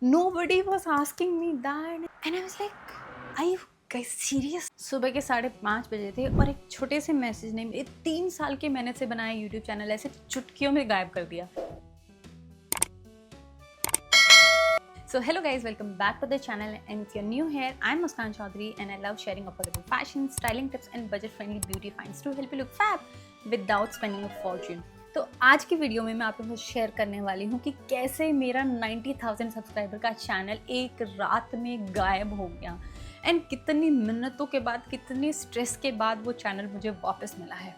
Nobody was asking me that. And I was like, are you guys serious? सुबह के 5:30 बजे थे और एक छोटे से मैसेज ने मेरे 3 साल के मेहनत से बनाया यूट्यूब चैनल ऐसे चुटकियों में गायब कर दिया. So hello guys, welcome back to the channel, and if you're new here, I'm Muskan Chaudhary and I love sharing affordable fashion, styling tips and budget friendly beauty finds to help you look fab without spending a fortune. तो आज की video में मैं आप लोगों से share करने वाली हूँ कि कैसे मेरा 90,000 सब्सक्राइबर का चैनल एक रात में गायब हो गया एंड कितनी मिन्नतों के बाद, कितनी स्ट्रेस के बाद वो चैनल मुझे वापस मिला है.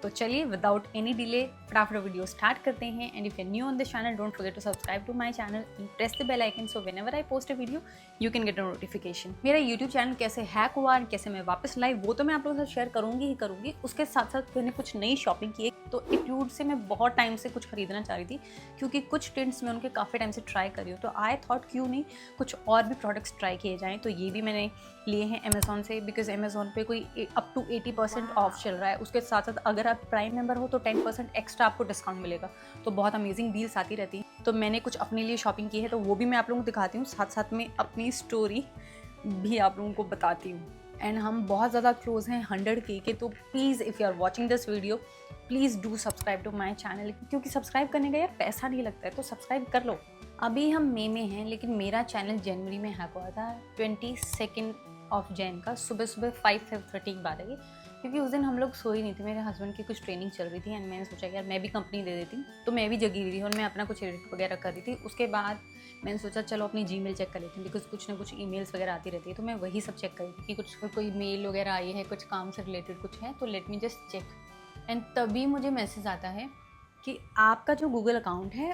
तो चलिए विदाउट एनी डिले फटाफट वीडियो स्टार्ट करते हैं. And if you new on this channel, don't forget to subscribe to my channel and press the bell icon so whenever I post a video you can get a notification. मेरा YouTube channel कैसे hack हुआ और कैसे मैं वापस लाई वो तो मैं आप लोगों के साथ शेयर करूंगी ही करूंगी. उसके साथ साथ मैंने कुछ नई शॉपिंग की है. तो इट्यूड से मैं बहुत टाइम से कुछ खरीदना चाह रही थी क्योंकि कुछ टिंट्स मैं उनके काफ़ी टाइम से ट्राई कर रही हूँ. तो आई थॉट क्यों नहीं कुछ और भी प्रोडक्ट्स ट्राई किए जाएँ. तो ये भी मैंने लिए हैं अमेज़ॉन से, बिकॉज अमेज़ॉन पे कोई अप टू 80% ऑफ चल रहा है. उसके साथ साथ अगर आप प्राइम मेंबर हो तो 10% एक्स्ट्रा आपको डिस्काउंट मिलेगा. तो बहुत अमेजिंग डील्स आती रहती हैं. तो मैंने कुछ अपने लिए शॉपिंग की है तो वो भी मैं आप लोगों को दिखाती हूँ, साथ साथ में अपनी स्टोरी भी आप लोगों को बताती हूँ. एंड हम बहुत ज़्यादा क्लोज हैं 100K के. तो please if you are watching this video please do subscribe to my channel, क्योंकि सब्सक्राइब करने का यार पैसा नहीं लगता है, तो सब्सक्राइब कर लो. अभी हम मई में हैं लेकिन मेरा चैनल जनवरी में हैक हुआ था 22 ऑफ जैन का सुबह 5:30 की बात है, क्योंकि उस दिन हम लोग सोई नहीं थे. मेरे हस्बैंड की कुछ ट्रेनिंग चल रही थी एंड मैंने सोचा यार मैं भी कंपनी दे देती हूँ. तो मैं भी जगी हुई थी और मैं अपना कुछ एडिट वगैरह कर रही थी. उसके बाद मैंने सोचा चलो अपनी जीमेल चेक कर लेती हूँ, बिकॉज कुछ ना कुछ ईमेल्स वगैरह आती रहती है. तो मैं वही सब चेक कर रही थी कि कुछ कोई मेल वगैरह आई है, कुछ काम से रिलेटेड कुछ है, तो let me just check. And तभी मुझे मैसेज आता है कि आपका जो गूगल अकाउंट है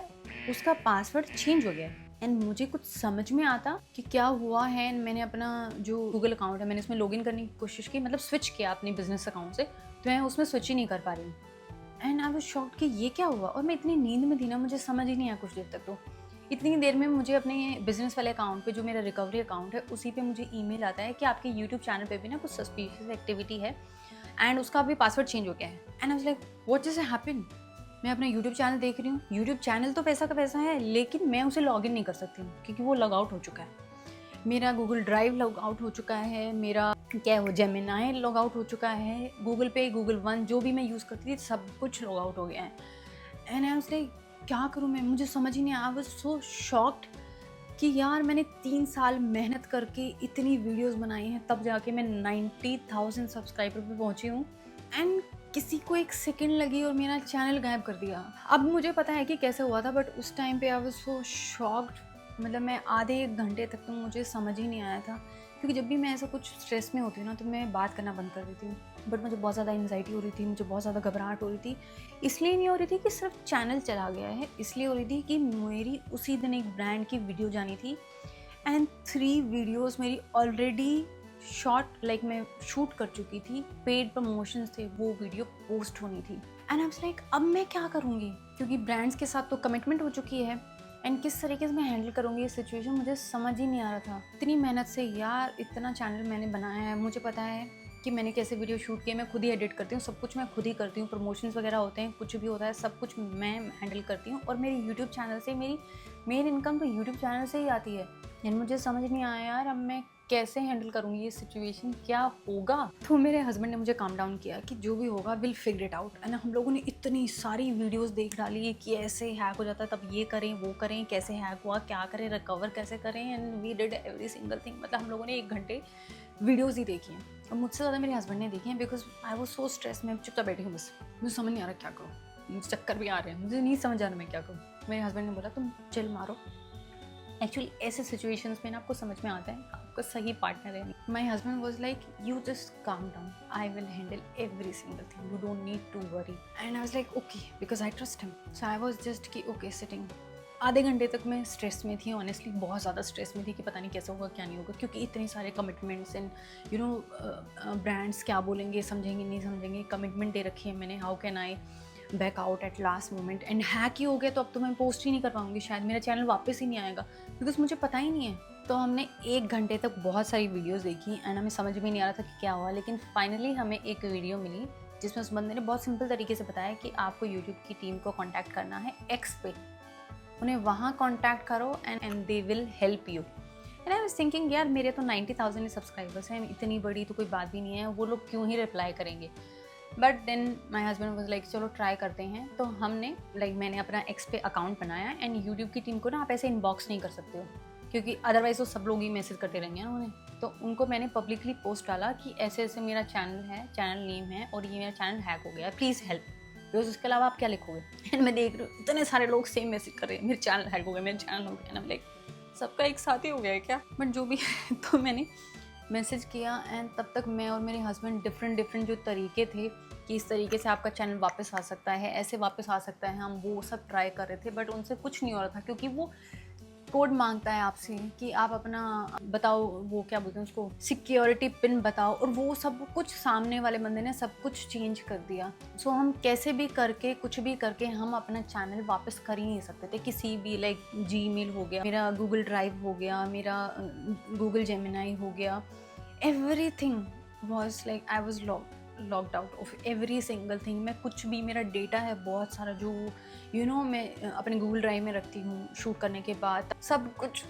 उसका पासवर्ड चेंज हो गया है. एंड मुझे कुछ समझ में आता कि क्या हुआ है. एंड मैंने अपना जो गूगल अकाउंट है मैंने उसमें लॉगिन करने की कोशिश की, मतलब स्विच किया अपनी बिजनेस अकाउंट से, तो मैं उसमें स्विच ही नहीं कर पा रही हूँ. एंड आई वाज शॉक्ड कि ये क्या हुआ. और मैं इतनी नींद में थी ना, मुझे समझ ही नहीं आया कुछ देर तक. तो इतनी देर में मुझे अपने बिजनेस वाले अकाउंट पे, जो मेरा रिकवरी अकाउंट है, उसी पे मुझे ईमेल आता है कि आपके यूट्यूब चैनल पे भी ना कुछ सस्पिशियस एक्टिविटी है एंड उसका अभी पासवर्ड चेंज हो गया है. And I was like what just happened. मैं अपना यूट्यूब चैनल देख रही हूँ, यूट्यूब चैनल तो पैसा का पैसा है लेकिन मैं उसे लॉगिन नहीं कर सकती हूँ क्योंकि वो लॉग आउट हो चुका है. मेरा गूगल ड्राइव लॉग आउट हो चुका है, मेरा क्या है वो जेमिनाई लॉग आउट हो चुका है, गूगल पे, गूगल वन जो भी मैं यूज़ करती थी सब कुछ लॉग आउट हो गया है. एंड आई वाज लाइक क्या करूँ मैं, मुझे समझ ही नहीं आया. आई वाज सो शॉक्ड कि यार मैंने 3 साल मेहनत करके इतनी वीडियोस बनाई हैं तब जाके मैं 90,000 सब्सक्राइबर पे पहुंची हूँ एंड किसी को 1 सेकंड लगी और मेरा चैनल गायब कर दिया. अब मुझे पता है कि कैसे हुआ था, बट उस टाइम पे आई वाज सो शॉक्ड. मतलब मैं आधे 1 घंटे तक तो मुझे समझ ही नहीं आया था, क्योंकि जब भी मैं ऐसा कुछ स्ट्रेस में होती हूँ ना तो मैं बात करना बंद कर देती हूँ. बट मुझे बहुत ज़्यादा एंजाइटी हो रही थी, मुझे बहुत ज़्यादा घबराहट हो रही थी. इसलिए नहीं हो रही थी कि सिर्फ चैनल चला गया है, इसलिए हो रही थी कि मेरी उसी दिन एक ब्रांड की वीडियो जानी थी एंड 3 वीडियोस मेरी ऑलरेडी शॉर्ट, लाइक मैं शूट कर चुकी थी, पेड प्रमोशंस थे, वो वीडियो पोस्ट होनी थी. एंड आई वाज लाइक अब मैं क्या करूँगी, क्योंकि ब्रांड्स के साथ तो कमिटमेंट हो चुकी है एंड किस तरीके से मैं हैंडल करूँगी ये सिचुएशन, मुझे समझ ही नहीं आ रहा था. इतनी मेहनत से यार इतना चैनल मैंने बनाया है, मुझे पता है कि मैंने कैसे वीडियो शूट किए, मैं खुद ही एडिट करती हूँ, सब कुछ मैं खुद ही करती हूँ, प्रमोशंस वगैरह होते हैं, कुछ भी होता है सब कुछ मैं हैंडल करती हूँ. और मेरे यूट्यूब चैनल से मेरी मेन इनकम तो यूट्यूब चैनल से ही आती है. यार मुझे समझ नहीं आया यार अब मैं कैसे हैंडल करूँगी ये सिचुएशन, क्या होगा. तो मेरे हस्बैंड ने मुझे काम डाउन किया कि जो भी होगा will figure it out. And हम लोगों ने इतनी सारी वीडियोस देख डाली कि ऐसे हैक हो जाता है, तब ये करें वो करें, कैसे हैक हुआ, क्या करें, रिकवर कैसे करें. And we did every single thing. मतलब हम लोगों ने 1 घंटे वीडियोज़ ही देखी हैं और मुझसे ज़्यादा मेरे हस्बैंड ने देखी हैं, because I was so stress. मैं चुपचाप बैठी हूँ, बस मुझे समझ नहीं आ रहा क्या करूँ, मुझे चक्कर भी आ रहे हैं, मुझे नहीं समझ आ रहा मैं क्या करूँ. मेरे हस्बैंड ने बोला तुम चिल मारो. एक्चुअली ऐसे सिचुएशंस में ना आपको समझ में आता है आपका सही पार्टनर है. My husband was like you just calm down, I will handle every single thing, you don't need to worry. And I was like okay, because I trust him. So I was just कि okay sitting. आधे घंटे तक मैं stress में थी, honestly बहुत ज़्यादा stress में थी कि पता नहीं कैसा होगा क्या नहीं होगा, क्योंकि इतने सारे commitments and you know brands क्या बोलेंगे, समझेंगे नहीं समझेंगे, कमिटमेंट दे रखी है मैंने. How can I back out at last moment. And hack ही हो गया तो अब तो मैं पोस्ट ही नहीं कर पाऊँगी, शायद मेरा चैनल वापस ही नहीं आएगा, बिकॉज मुझे पता ही नहीं है. तो हमने 1 घंटे तक बहुत सारी वीडियोस देखी एंड हमें समझ में नहीं आ रहा था कि क्या हुआ. लेकिन फाइनली हमें एक वीडियो मिली जिसमें उस बंदे ने बहुत सिंपल तरीके से बताया कि आपको यूट्यूब की टीम को कॉन्टैक्ट करना है एक्स पे. उन्हें वहाँ कॉन्टैक्ट करो and they will help you. And I was thinking यार मेरे तो 90,000 सब्सक्राइबर्स हैं, इतनी बड़ी तो कोई बात भी नहीं है, वो लोग क्यों ही रिप्लाई करेंगे। But then my husband was like चलो ट्राई करते हैं। तो हमने मैंने अपना एक्स पे अकाउंट बनाया एंड यूट्यूब की टीम को ना आप ऐसे इनबॉक्स नहीं कर सकते हो, क्योंकि अदरवाइज तो सब लोग ही मैसेज करते रहेंगे ना उन्हें। तो उनको मैंने पब्लिकली पोस्ट डाला कि ऐसे ऐसे मेरा चैनल है, चैनल नेम है और ये मेरा चैनल हैक हो गया है, प्लीज़ हेल्प। बिकॉज उसके अलावा आप क्या लिखोगे। एंड मैं देख रही हूँ इतने सारे लोग सेम मैसेज कर रहे हैं, मेरे चैनल हैक हो गया, मेरा चैनल हो गया। ना लाइक सबका एक साथ ही हो गया है क्या, बट जो भी तो मैंने मैसेज किया एंड तब तक मैं और मेरे हस्बैंड डिफरेंट जो तरीके थे कि इस तरीके से आपका चैनल वापस आ सकता है, ऐसे वापस आ सकता है, हम वो सब ट्राई कर रहे थे। बट उनसे कुछ नहीं हो रहा था, क्योंकि वो कोड मांगता है आपसे कि आप अपना बताओ, वो क्या बोलते हैं उसको, सिक्योरिटी पिन बताओ, और वो सब कुछ सामने वाले बंदे ने सब कुछ चेंज कर दिया। सो हम कैसे भी करके कुछ भी करके हम अपना चैनल वापस कर ही नहीं सकते थे। किसी भी लाइक जीमेल हो गया, मेरा गूगल ड्राइव हो गया, मेरा गूगल जेमिनाई हो गया, everything was like I was locked out of every single thing. मैं कुछ भी, मेरा डेटा है बहुत सारा जो मैं अपने गूगल ड्राइव में रखती हूँ शूट करने के बाद, सब कुछ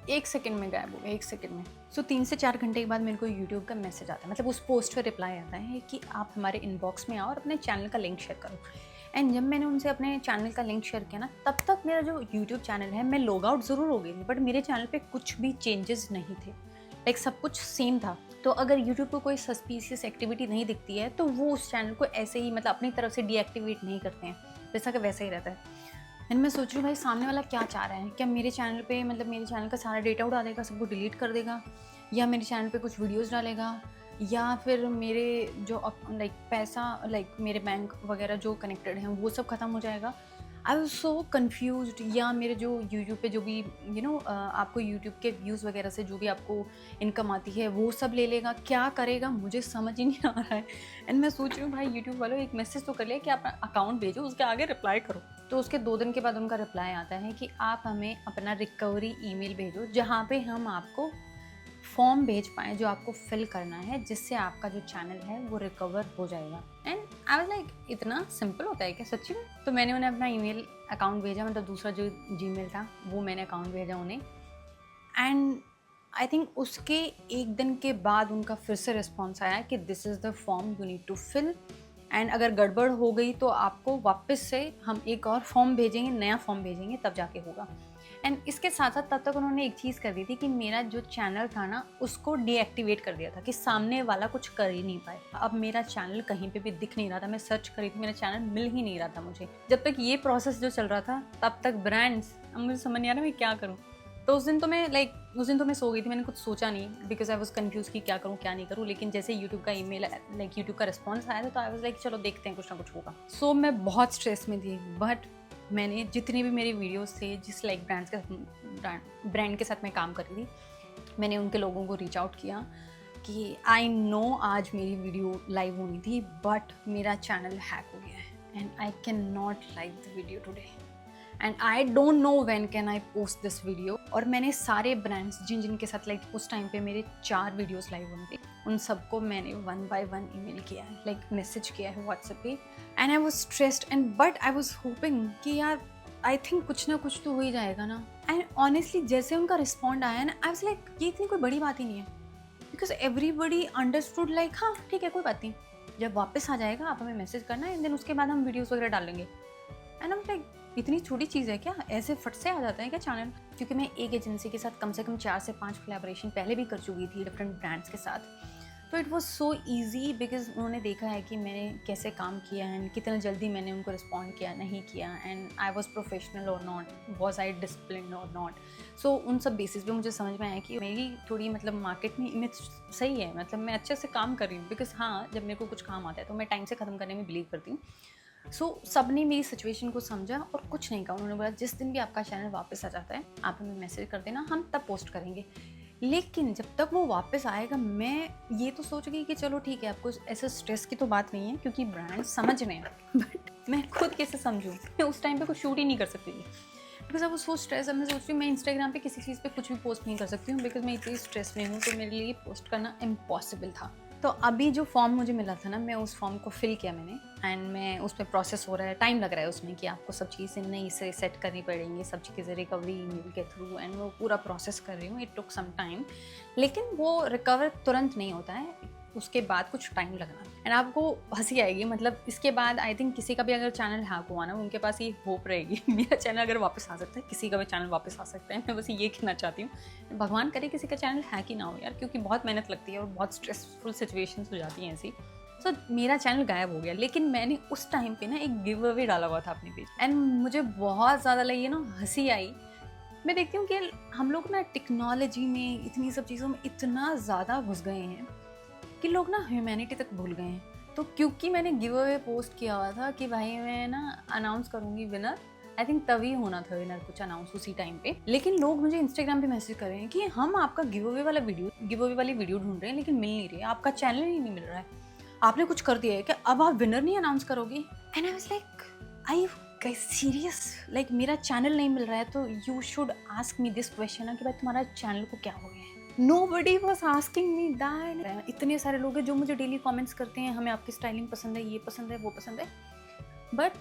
1 सेकंड में गायब हो गया, 1 सेकंड में। सो 3 से 4 घंटे के बाद मेरे को यूट्यूब का मैसेज आता है, मतलब उस पोस्ट पर रिप्लाई आता है कि आप हमारे इनबॉक्स में आओ और अपने चैनल का लिंक शेयर करो। एंड जब मैंने उनसे अपने चैनल का लिंक शेयर किया ना, तब तक मेरा जो यूट्यूब चैनल है, मैं लॉग आउट ज़रूर हो गई थी, बट मेरे चैनल पे कुछ भी चेंजेस नहीं थे, लाइक सब कुछ सेम था। तो अगर यूट्यूब को कोई सस्पिशियस एक्टिविटी नहीं दिखती है तो वो उस चैनल को ऐसे ही मतलब अपनी तरफ से डीएक्टिवेट नहीं करते हैं, जैसा कि वैसा ही रहता है। एंड मैं सोच रही हूँ भाई सामने वाला क्या चाह रहा है, क्या मेरे चैनल पे मतलब मेरे चैनल का सारा डेटा उड़ा देगा, सबको डिलीट कर देगा, या मेरे चैनल पे कुछ वीडियोस डालेगा, या फिर मेरे जो लाइक पैसा लाइक मेरे बैंक वगैरह जो कनेक्टेड हैं वो सब ख़त्म हो जाएगा। I was so confused. या मेरे जो यूट्यूब पे जो भी आपको यूट्यूब के व्यूज़ वगैरह से जो भी आपको इनकम आती है वो सब ले लेगा, क्या करेगा मुझे समझ ही नहीं आ रहा है। एंड मैं सोच रही हूँ भाई यूट्यूब वालों एक मैसेज तो कर लिया कि आप अकाउंट भेजो, उसके आगे रिप्लाई करो। तो उसके 2 दिन के बाद उनका रिप्लाई आता है कि आप हमें अपना रिकवरी ईमेल भेजो, जहाँ पे हम आपको फॉर्म भेज पाएँ जो आपको फिल करना है, जिससे आपका जो चैनल है वो रिकवर हो जाएगा। एंड आई वाज लाइक इतना सिंपल होता है क्या सच्ची में। तो मैंने उन्हें अपना ईमेल अकाउंट भेजा, मतलब दूसरा जो जीमेल था वो मैंने अकाउंट भेजा उन्हें। एंड आई थिंक उसके 1 दिन के बाद उनका फिर से रिस्पॉन्स आया कि this is the form you need to fill, and अगर गड़बड़ हो गई तो आपको वापस से हम एक और फॉर्म भेजेंगे, नया फॉर्म भेजेंगे, तब जाके होगा। एंड इसके साथ साथ तब तक उन्होंने एक चीज़ कर दी थी कि मेरा जो चैनल था ना उसको डीएक्टिवेट कर दिया था, कि सामने वाला कुछ कर ही नहीं पाए। अब मेरा चैनल कहीं पे भी दिख नहीं रहा था, मैं सर्च करी थी, मेरा चैनल मिल ही नहीं रहा था मुझे। जब तक ये प्रोसेस जो चल रहा था तब तक ब्रांड्स, अब मुझे समझ नहीं आ रहा मैं क्या करूँ। तो उस दिन तो मैं सो गई थी, मैंने कुछ सोचा नहीं, बिकॉज आई वॉज कन्फ्यूज कि क्या करूँ क्या नहीं करूँ। लेकिन जैसे यूट्यूब का ईमेल यूट्यूब का रिस्पॉन्स आया था तो आई वॉज लाइक चलो देखते हैं कुछ ना कुछ होगा। सो मैं बहुत स्ट्रेस में थी, बट मैंने जितनी भी मेरी वीडियोस थे जिस ब्रांड के साथ मैं काम कर रही थी, मैंने उनके लोगों को रीच आउट किया कि आई नो आज मेरी वीडियो लाइव होनी थी बट मेरा चैनल हैक हो गया है and I can not live the video today and I don't know when can I post this video. और मैंने सारे ब्रांड्स जिनके साथ उस टाइम पे मेरे 4 वीडियोस लाइव होने थे, उन सबको मैंने 1 by 1 ईमेल किया है, मैसेज किया है व्हाट्सएप पे। And I was stressed and but I was hopping कि यार आई थिंक कुछ ना कुछ तो हो ही जाएगा ना। एंड ऑनेस्टली जैसे उनका रिस्पॉन्ड आया ना, आई वाज लाइक ये इतनी कोई बड़ी बात ही नहीं है, बिकॉज एवरीबडी अंडरस्टूड लाइक हाँ ठीक है कोई बात नहीं, जब वापस आ जाएगा आप हमें मैसेज करना एंड देन उसके बाद हम वीडियोस वगैरह डालेंगे। एंड आई वाज लाइक इतनी छोटी चीज़ है क्या, ऐसे फट से आ जाता है क्या चैनल। क्योंकि मैं एक एजेंसी के साथ कम से कम 4 से 5 कोलैबोरेशन पहले भी कर चुकी थी डिफरेंट ब्रांड्स के साथ। तो it was so easy, because उन्होंने देखा है कि मैंने कैसे काम किया है, कितना जल्दी मैंने उनको रिस्पॉन्ड किया नहीं किया, एंड आई वॉज प्रोफेशनल और नॉट, वॉज आई डिसिप्लिन और नॉट। सो उन सब बेसिस पे मुझे समझ में आया कि मेरी थोड़ी मार्केट में इमेज सही है, मैं अच्छे से काम कर रही हूँ। बिकॉज हाँ, जब मेरे को कुछ काम आता है तो मैं टाइम से ख़त्म करने में बिलीव करती हूँ। सो सबने मेरी सिचुएशन को समझा और कुछ नहीं कहा। उन्होंने बोला जिस दिन भी आपका चैनल वापस आ जाता है आप हमें मैसेज कर देना, हम तब पोस्ट करेंगे। लेकिन जब तक वो वापस आएगा मैं ये तो सोच गई कि चलो ठीक है, आपको ऐसे स्ट्रेस की तो बात नहीं है क्योंकि ब्रांड समझ रहे हैं, बट मैं खुद कैसे समझूँ, मैं उस टाइम पे कुछ शूट ही नहीं कर सकती थी बिकॉज अब वो सो स्ट्रेस। अब मैं सोच रही हूँ मैं इंस्टाग्राम पे किसी चीज़ पे कुछ भी पोस्ट नहीं कर सकती हूँ बिकॉज मैं इतनी स्ट्रेस में हूँ, तो मेरे लिए पोस्ट करना इम्पॉसिबल था। तो अभी जो फॉर्म मुझे मिला था ना, मैं उस फॉर्म को फिल किया मैंने, एंड मैं उसमें प्रोसेस हो रहा है, टाइम लग रहा है उसमें कि आपको सब चीज़ें नई से सेट करनी पड़ेंगी, सब चीज़ें रिकवरी ईमेल के थ्रू, एंड वो पूरा प्रोसेस कर रही हूँ। इट टुक सम टाइम, लेकिन वो रिकवर तुरंत नहीं होता है, उसके बाद कुछ टाइम लगना। एंड आपको हंसी आएगी, मतलब इसके बाद आई थिंक किसी का भी अगर चैनल हैक हुआ ना, उनके पास ये होप रहेगी मेरा चैनल अगर वापस आ सकता है, किसी का भी चैनल वापस आ सकता है। मैं बस ये कहना चाहती हूँ, भगवान करे किसी का चैनल हैक ही ना हो यार, क्योंकि बहुत मेहनत लगती है और बहुत स्ट्रेसफुल सिचुएशंस हो जाती हैं ऐसी। सो मेरा चैनल गायब हो गया, लेकिन मैंने उस टाइम पे ना एक गिव अवे डाला हुआ था अपने पेज, एंड मुझे बहुत ज़्यादा लगी ना, हंसी आई। मैं देखती हूँ कि हम लोग ना टेक्नोलॉजी में, इतनी सब चीज़ों में इतना ज़्यादा घुस गए हैं कि लोग ना ह्यूमैनिटी तक भूल गए हैं। तो क्योंकि मैंने गिव अवे पोस्ट किया हुआ था कि भाई मैं ना अनाउंस करूँगी विनर, आई थिंक तभी होना था विनर कुछ अनाउंस उसी टाइम पे, लेकिन लोग मुझे इंस्टाग्राम पे मैसेज कर रहे हैं कि हम आपका गिव अवे वाली वीडियो ढूंढ रहे हैं, लेकिन मिल नहीं रही है, आपका चैनल ही नहीं मिल रहा है, आपने कुछ कर दिया है क्या, अब आप विनर नहीं अनाउंस करोगे? And I was like, I you guys serious? Like मेरा चैनल नहीं मिल रहा है तो you should ask me this question ना कि भाई तुम्हारा चैनल को क्या हो गया है। Nobody was asking me that. इतने सारे लोग हैं जो मुझे डेली कमेंट्स करते हैं, हमें आपकी स्टाइलिंग पसंद है, ये पसंद है, वो पसंद है, बट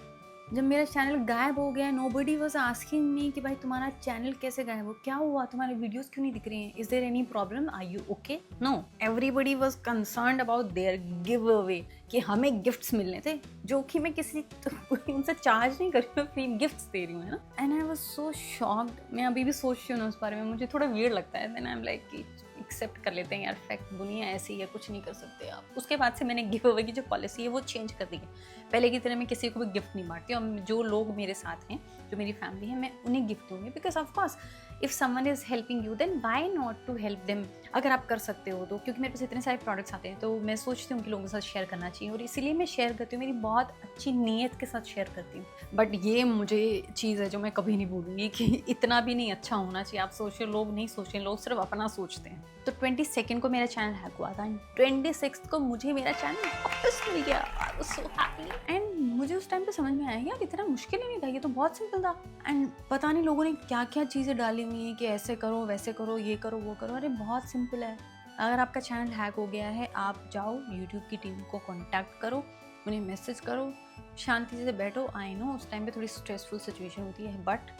जब मेरा चैनल गायब हो गया, nobody was asking me कि भाई तुम्हारा चैनल कैसे गायब हो, क्या हुआ, तुम्हारे वीडियोस क्यों नहीं दिख रही हैं, is there any problem, are you okay? No, everybody was concerned about their giveaway, कि हमें गिफ्ट्स मिलने थे, जो कि मैं किसी उनसे चार्ज नहीं कर रही हूँ, फ्री गिफ्ट्स दे रही हूँ, है ना। And I was so shocked. मैं अभी भी सोचती हूँ ना उस बारे में, मुझे थोड़ा वियर्ड लगता है। देन आई एम लाइक कि एक्सेप्ट कर लेते हैं यार, फैक्ट, दुनिया ऐसी है, कुछ नहीं कर सकते आप। उसके बाद से मैंने गिव अवे की जो पॉलिसी है वो चेंज कर दी है। पहले की तरह मैं किसी को भी गिफ्ट नहीं बांटती, और जो लोग मेरे साथ हैं, जो मेरी फैमिली है, मैं उन्हें गिफ्ट दूंगी, because of course if someone is helping you then why not to help them, अगर आप कर सकते हो तो। क्योंकि मेरे पास इतने सारे प्रोडक्ट्स आते हैं, तो मैं सोचती हूँ कि लोगों के साथ शेयर करना चाहिए, और इसीलिए मैं शेयर करती हूँ, मेरी बहुत अच्छी नीयत के साथ शेयर करती हूँ। बट ये मुझे चीज़ है जो मैं कभी नहीं भूलूंगी कि इतना भी नहीं अच्छा होना चाहिए। आप सोचिए, लोग नहीं सोचें, लोग सिर्फ अपना सोचते हैं। तो 22 को मेरा चैनल हैक हुआ था, 26 को मुझे मेरा चैनल वापस मिल गया। I was so happy. And मुझे उस टाइम पे समझ में आया यार, इतना मुश्किल ही नहीं था, ये तो बहुत सिंपल था। एंड पता नहीं लोगों ने क्या क्या चीज़ें डाली हुई हैं कि ऐसे करो, वैसे करो, ये करो, वो करो। अरे बहुत सिंपल है। अगर आपका चैनल हैक हो गया है, आप जाओ यूट्यूब की टीम को कॉन्टैक्ट करो, उन्हें मैसेज करो, शांति से बैठो। आई नो उस टाइम पे थोड़ी स्ट्रेसफुल सिचुएशन होती है, बट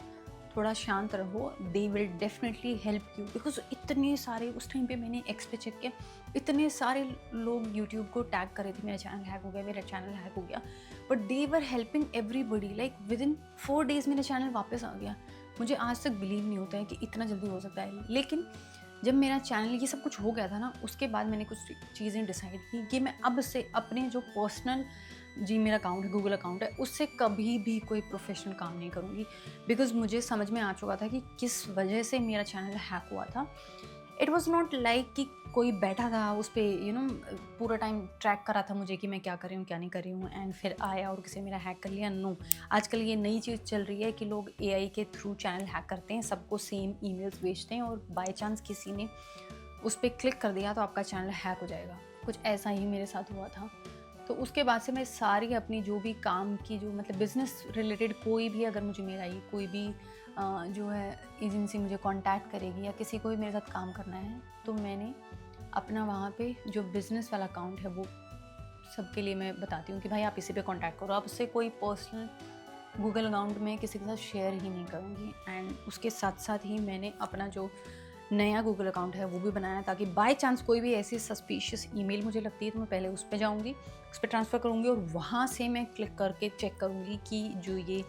थोड़ा शांत रहो, they will definitely help you. Because इतने सारे, उस टाइम पे मैंने एक्स पे चेक किया, इतने सारे लोग यूट्यूब को टैग कर रहे थे, मेरा चैनल हैक हो गया, मेरा चैनल हैक हो गया, but they were helping everybody. Like with in 4 days मेरा चैनल वापस आ गया। मुझे आज तक बिलीव नहीं होता है कि इतना जल्दी हो सकता है। लेकिन जब मेरा चैनल, ये सब कुछ हो गया था ना, उसके बाद मैंने कुछ चीज़ें डिसाइड की कि मैं अब से अपने जो पर्सनल मेरा अकाउंट है, गूगल अकाउंट है, उससे कभी भी कोई प्रोफेशनल काम नहीं करूँगी। बिकॉज मुझे समझ में आ चुका था कि किस वजह से मेरा चैनल हैक हुआ था। इट वॉज नॉट लाइक कि कोई बैठा था उस पर पूरा टाइम ट्रैक करा था मुझे कि मैं क्या कर रही हूँ, क्या नहीं कर रही हूँ, एंड फिर आया और किसी ने मेरा हैक कर लिया। नो, आजकल ये नई चीज़ चल रही है कि लोग AI के थ्रू चैनल हैक करते हैं, सबको सेम ईमेल्स भेजते हैं, और बाय चांस किसी ने उस पर क्लिक कर दिया तो आपका चैनल हैक हो जाएगा। कुछ ऐसा ही मेरे साथ हुआ था। तो उसके बाद से मैं सारी अपनी जो भी काम की, जो मतलब बिज़नेस रिलेटेड कोई भी अगर मुझे मेल आई, कोई भी जो है एजेंसी मुझे कांटेक्ट करेगी या किसी को भी मेरे साथ काम करना है, तो मैंने अपना वहाँ पे जो बिज़नेस वाला अकाउंट है वो सबके लिए मैं बताती हूँ कि भाई आप इसी पे कांटेक्ट करो। आप उससे कोई पर्सनल गूगल अकाउंट में किसी के साथ शेयर ही नहीं करूँगी। एंड उसके साथ साथ ही मैंने अपना जो नया गूगल अकाउंट है वो भी बनाया, ताकि बाय चांस कोई भी ऐसी सस्पिशियस ईमेल मुझे लगती है तो मैं पहले उस पर जाऊँगी, उस पर ट्रांसफ़र करूँगी, और वहाँ से मैं क्लिक करके चेक करूँगी कि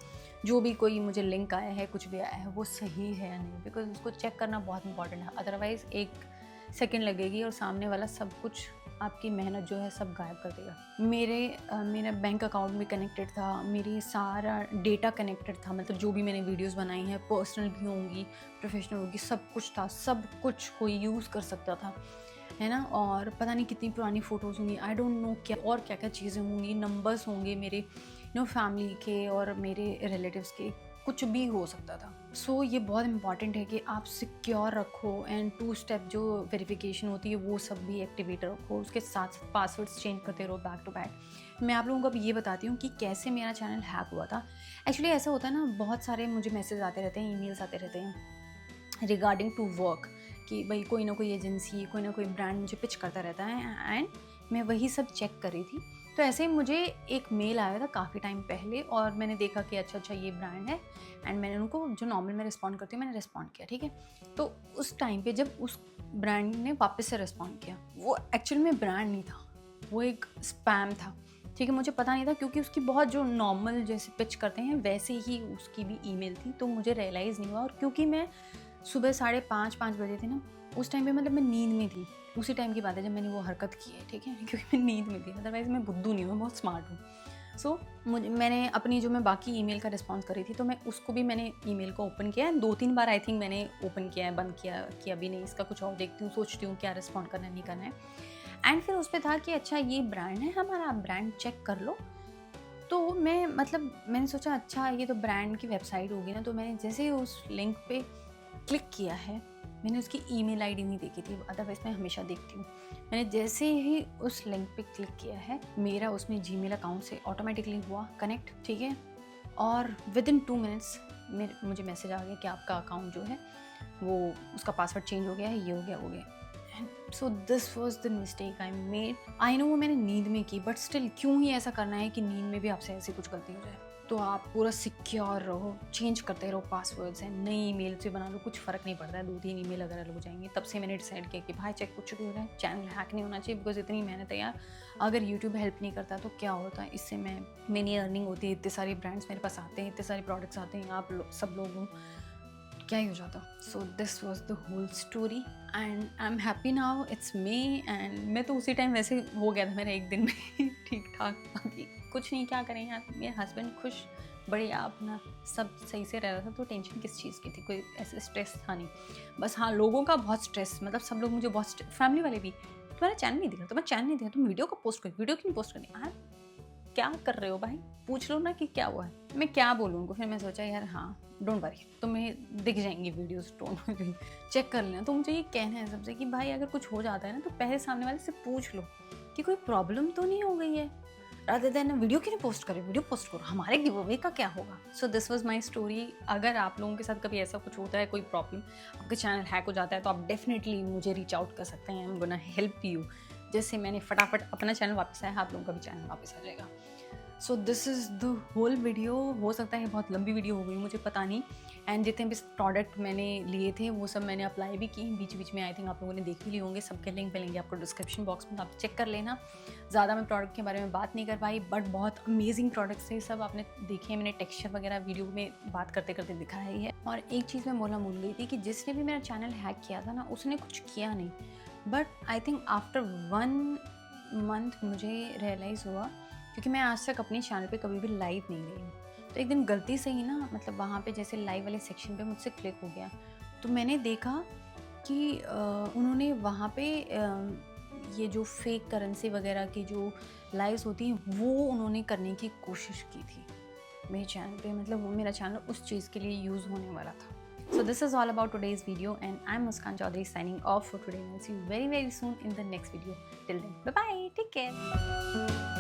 जो भी कोई मुझे लिंक आया है, कुछ भी आया है, वो सही है या नहीं। बिकॉज उसको चेक करना बहुत इंपॉर्टेंट है, अदरवाइज़ 1 सेकेंड लगेगी और सामने वाला सब कुछ, आपकी मेहनत जो है सब गायब कर देगा। मेरा बैंक अकाउंट भी कनेक्टेड था, मेरी सारा डेटा कनेक्टेड था, मतलब जो भी मैंने वीडियोस बनाई हैं, पर्सनल भी होंगी, प्रोफेशनल होगी, सब कुछ था, सब कुछ कोई यूज़ कर सकता था, है ना। और पता नहीं कितनी पुरानी फ़ोटोज़ होंगी, आई डोंट नो क्या और क्या क्या चीज़ें होंगी, नंबर्स होंगे मेरे फैमिली के और मेरे रिलेटिव्स के, कुछ भी हो सकता था। सो ये बहुत इंपॉर्टेंट है कि आप सिक्योर रखो, एंड 2 स्टेप जो वेरिफिकेशन होती है वो सब भी एक्टिवेट रखो। उसके साथ साथ पासवर्ड्स चेंज करते रहो बैक टू बैक। मैं आप लोगों को अब ये बताती हूँ कि कैसे मेरा चैनल हैक हुआ था। एक्चुअली ऐसा होता है ना, बहुत सारे मुझे मैसेज आते रहते हैं, ईमेल्स आते रहते हैं रिगार्डिंग टू वर्क, कि भाई कोई ना कोई एजेंसी, कोई ना कोई ब्रांड मुझे पिच करता रहता है, एंड मैं वही सब चेक कर रही थी। तो ऐसे ही मुझे एक मेल आया था काफ़ी टाइम पहले और मैंने देखा कि अच्छा ये ब्रांड है एंड मैंने उनको जो नॉर्मल मैं रिस्पॉन्ड करती हूँ मैंने रिस्पॉन्ड किया, ठीक है। तो उस टाइम पे जब उस ब्रांड ने वापस से रिस्पॉन्ड किया, वो एक्चुअल में ब्रांड नहीं था, वो एक स्पैम था, ठीक है। मुझे पता नहीं था क्योंकि उसकी बहुत जो नॉर्मल जैसे पिच करते हैं वैसे ही उसकी भी ईमेल थी, तो मुझे रियलाइज़ नहीं हुआ। और क्योंकि मैं सुबह 5:30 बजे थी ना, उस टाइम पे मतलब मैं नींद में थी, उसी टाइम की बात है जब मैंने वो हरकत की है, ठीक है। क्योंकि मैं नींद में थी, अदरवाइज़ मैं बुद्धू नहीं हूँ, मैं बहुत स्मार्ट हूँ। सो मैंने अपनी जो मैं बाकी ईमेल का रिस्पॉन्स कर रही थी, तो मैं उसको भी मैंने ईमेल को ओपन किया है 2-3 बार, आई थिंक मैंने ओपन किया है, बंद किया कि अभी नहीं, इसका कुछ और देखती हूँ, सोचती हूँ क्या रिस्पॉन्ड करना है नहीं करना है। एंड फिर उस पर था कि अच्छा ये ब्रांड है हमारा, आप ब्रांड चेक कर लो। तो मैंने सोचा अच्छा ये तो ब्रांड की वेबसाइट होगी ना, तो मैंने जैसे ही उस लिंक पे क्लिक किया है, मैंने उसकी ईमेल आईडी नहीं देखी थी, अदरवाइज मैं हमेशा देखती हूँ। मैंने जैसे ही उस लिंक पे क्लिक किया है, मेरा उसमें जीमेल अकाउंट से ऑटोमेटिकली हुआ कनेक्ट, ठीक है। और विदिन 2 मिनट्स मुझे मैसेज आ गया कि आपका अकाउंट जो है वो उसका पासवर्ड चेंज हो गया है, ये हो गया, वो गया। सो this was the mistake I made. I know वो मैंने नींद में की, बट स्टिल क्यों ही ऐसा करना है कि नींद में भी आपसे ऐसी कुछ गलती हो जाए। तो आप पूरा सिक्योर रहो, चेंज करते रहो पासवर्ड्स हैं, नई ईमेल से बना लो, कुछ फ़र्क नहीं पड़ता है, 2-3 ईमेल अगर अलग हो जाएंगे। तब से मैंने डिसाइड किया कि भाई चेक कुछ भी हो रहा है, चैनल हैक नहीं होना चाहिए, बिकॉज इतनी मेहनत है यार। अगर यूट्यूब हेल्प नहीं करता तो क्या होता है, इससे मेरी अर्निंग होती है, इतने सारे ब्रांड्स मेरे पास आते हैं, इतने सारे प्रोडक्ट्स आते हैं, आप सब लोगों क्या ही हो जाता। So this was the whole story and I am happy now, it's May. And मैं तो उसी टाइम वैसे हो गया था मेरा एक दिन में ठीक ठाक, अभी कुछ नहीं, क्या करें यार, मेरे हस्बैंड खुश, बढ़िया, अपना सब सही से रह रहा था, तो टेंशन किस चीज़ की थी, कोई ऐसे स्ट्रेस था नहीं। बस हाँ, लोगों का बहुत स्ट्रेस, मतलब सब लोग मुझे बहुत, फैमिली वाले भी, तुम्हारा चैनल नहीं दिखा, तुम्हारा चैनल नहीं दिखा, तुम वीडियो को पोस्ट कर, वीडियो क्यों पोस्ट करनी यार, क्या कर रहे हो भाई, पूछ लो ना कि क्या हुआ है, मैं क्या बोलूँ उनको। फिर मैं सोचा यार हाँ, डोंट वरी, तुम्हें दिख जाएंगी वीडियोस, डोंट वरी, चेक कर लेना। तो मुझे ये कहना है सबसे कि भाई अगर कुछ हो जाता है ना, तो पहले सामने वाले से पूछ लो कि कोई प्रॉब्लम तो नहीं हो गई है, रादर देन वीडियो क्यों नहीं पोस्ट करें, वीडियो पोस्ट करो, हमारे गिव अवे का क्या होगा। So this was my story. अगर आप लोगों के साथ कभी ऐसा कुछ होता है, कोई प्रॉब्लम, आपका चैनल हैक हो जाता है, तो आप डेफिनेटली मुझे रीच आउट कर सकते हैं, I am gonna help you. जैसे मैंने फटाफट अपना चैनल वापस आया, आप लोगों का भी चैनल वापस आ जाएगा। So this is the whole video. हो सकता है बहुत लंबी वीडियो हो गई, मुझे पता नहीं। एंड जितने भी प्रोडक्ट मैंने लिए थे वो सब मैंने अप्लाई भी की, बीच बीच में आई थिंक आप लोगों ने देख भी लिए होंगे, सबके लिंक मिलेंगे आपको डिस्क्रिप्शन बॉक्स में, आप चेक कर लेना। ज़्यादा मैं प्रोडक्ट के बारे में बात नहीं कर पाई, बट बहुत अमेजिंग प्रोडक्ट्स थे सब, आपने देखे हैं, मैंने टेक्सचर वगैरह वीडियो में बात करते करते दिखाया ही है। और एक चीज़ मैं बोलना भूल गई थी कि जिसने भी मेरा चैनल हैक किया था ना, उसने कुछ किया नहीं, but I think after 1 month मुझे रियलाइज़ हुआ, क्योंकि मैं आज तक अपने चैनल पे कभी भी लाइव नहीं गई हूँ। तो एक दिन गलती से ही ना, मतलब वहाँ पे जैसे लाइव वाले सेक्शन पे मुझसे क्लिक हो गया, तो मैंने देखा कि उन्होंने वहाँ पे ये जो फेक करेंसी वगैरह की जो लाइव्स होती हैं वो उन्होंने करने की कोशिश की थी मेरे चैनल पे, मतलब वो मेरा चैनल उस चीज़ के लिए यूज़ होने वाला था। So this is all about today's video and I'm Muskan Chaudhary signing off for today. I'll see you very soon in the next video. Till then, bye bye, take care.